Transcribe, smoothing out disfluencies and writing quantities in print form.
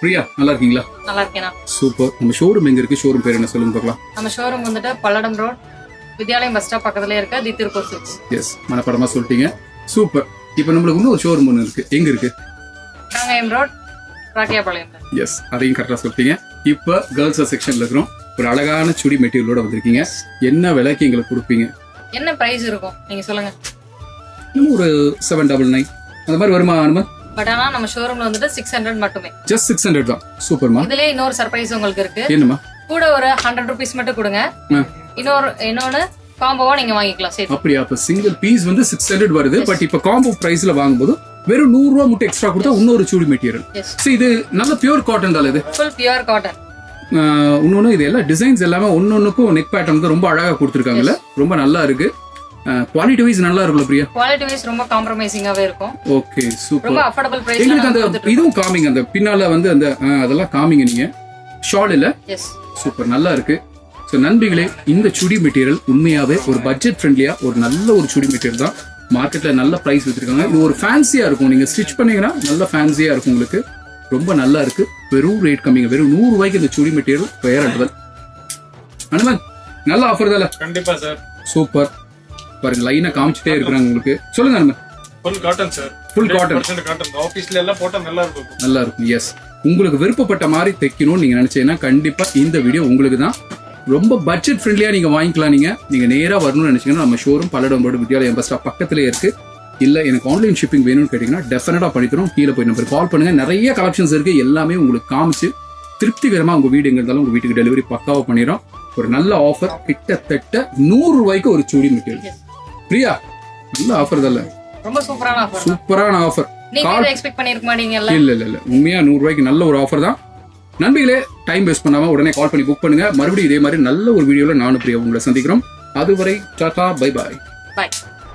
பிரியா நல்லா இருக்கீங்களா? நல்லா இருக்கேனா. சூப்பர். நம்ம ஷோரூம் எங்க இருக்கு? ஷோரூம் பேர் என்ன சொல்லுங்க பார்க்கலாம். நம்ம ஷோரூம் வந்துட்டு Palladam road Vidyalayam bus stop பக்கத்துல இருக்க தி திருப்பூர் சில்க்ஸ். எஸ், மனப்படமா சொல்லிட்டீங்க. சூப்பர். இப்போ நம்மளுக்கு இன்னும் ஒரு ஷோரூம் ஒன்று இருக்கு. எங்க இருக்கு? காங்கயம் ரோட் ராக்கியாபாளையம். எஸ், அதையும் கரெக்டாக சொல்லிட்டீங்க. இப்போ கேர்ள்ஸ் செக்ஷன்ல இருக்கிறோம். ஒரு அழகான சுடி மெட்டீரியலோட வந்திருக்கீங்க. என்ன விலைக்கு எங்களுக்கு கொடுப்பீங்க? என்ன பிரைஸ் இருக்கும் நீங்க சொல்லுங்க. இன்னும் ஒரு 799 அந்த மாதிரி வருமா? பட் ஆனா நம்ம ஷோரூம்ல வந்துட்டு 600 மட்டுமே. ஜஸ்ட் 600 தான். சூப்பர்மா. இதுலயே இன்னொரு சர்ப்ரைஸ் உங்களுக்கு இருக்கு. என்னமா? கூட ஒரு 100 rupees மட்டும் கொடுங்க. இன்னொன்னு காம்போவா நீங்க வாங்கிக்கலாம். சரி, அப்படியா? அப்ப சிங்கிள் பீஸ் வந்து 600 வருது. பட் இப்ப காம்போ பிரைஸ்ல வாங்கும்போது வெறும் 100 ரூபாய் மட்டும் எக்ஸ்ட்ரா கொடுத்தா இன்னொரு சுடி மெட்டீரியல். சோ இது நல்ல பியூர் காட்டன் தான். இது ஃபுல் பியூர் காட்டன். இன்னொன்னு இது எல்லாம் டிசைன்ஸ் எல்லாமே ஒன்னொன்னுக்கும் நெக் பேட்டர்ன் வந்து ரொம்ப அழகா கொடுத்துருக்காங்கல்ல. ரொம்ப நல்லா இருக்கு. குவாலிட்டி வைஸ் நல்லா இருக்குல்ல பிரியா? குவாலிட்டி வைஸ் ரொம்ப காம்ப்ரமைசிங்காவே இருக்கும். Okay, super. ரொம்ப அஃபோர்டபிள் பிரைஸ். எங்களுக்கு அந்த இதுவும் காமிங்க, அந்த பின்னால வந்து அந்த அதெல்லாம் காமிங்க நீங்க. ஷால் இல்ல? எஸ், சூப்பர், நல்லா இருக்கு. ஸோ நண்பிகளே, இந்த சுடி மெட்டீரியல் உண்மையாவே ஒரு பட்ஜெட் ஃப்ரெண்ட்லியா ஒரு நல்ல ஒரு சுடி மெட்டீரியல் தான். மார்க்கெட்ல நல்ல பிரைஸ் வச்சிருக்காங்க. இது ஒரு ஃபேன்சியா இருக்கும். நீங்க ஸ்டிச் பண்ணீங்கன்னா நல்ல ஃபேன்சியா இருக்கும் உங்களுக்கு. ரொம்ப நல்லா இருக்கு. வெறும் ரேட் கம்மிங்க. வெறும் 100 ரூபாய்க்கு இந்த சுடி மெட்டீரியல் பெயரடுதல். அனுமன், நல்ல ஆஃபர் தான். கண்டிப்பா சார். சூப்பர். பாருங்க, லைனா காமிச்சிட்டே இருக்காங்க உங்களுக்கு. சொல்லுங்க Hanuman. Full cotton sir. Full cotton. Cotton. ஆபீஸ்ல எல்லாம் போட்டா நல்லா இருக்கும். நல்லா இருக்கும். எஸ், உங்களுக்கு விருப்பப்பட்ட மாதிரி தைக்கணும்னு நீங்க நினைச்சீங்கன்னா கண்டிப்பா இந்த வீடியோ உங்களுக்கு தான். ரொம்ப பட்ஜெட் ஃப்ரெண்ட்லியா நீங்க வாங்கிக்கலாம். நீங்க நேரா வரணும்னு நினைச்சீங்கன்னா நம்ம showroom Palladam road Vidyalayam bus stop பக்கத்துல இருக்கு. இல்ல எனக்கு ஆன்லைன் ஷிப்பிங் வேணும்னு கேட்டீங்கன்னா டெஃபினட்டா பண்ணித்தரோம். கீழே போய் நம்பர் கால் பண்ணுங்க. நிறைய கலெக்ஷன்ஸ் இருக்கு. எல்லாமே உங்களுக்கு காமிச்சு திருப்திகரமா உங்க வீடு எங்க இருந்தாலும் உங்க வீட்டுக்கு டெலிவரி பக்காவா பண்ணிடுறோம். ஒரு நல்ல ஆஃபர். கிட்டத்தட்ட 100 ரூபாய்க்கு ஒரு சுடி மெட்டீரியல். பிரியா, நல்ல ஆஃபர் தான். ரொம்ப சூப்பரான ஆஃபர். சூப்பரான ஆஃபர். நீங்க எக்ஸ்பெக்ட் பண்ணிருக்க மாட்டீங்கல்ல? இல்ல, உண்மையா 100 ரூபாய்க்கு நல்ல ஒரு ஆஃபர் தான். நண்பிகளே, டைம் வேஸ்ட் பண்ணாம உடனே கால் பண்ணி புக் பண்ணுங்க. மறுபடியும் இதே மாதிரி நல்ல ஒரு வீடியோல நானும் பிரியா உங்களை சந்திக்கிறோம். அதுவரை டாடா, பை பாய். பாய்.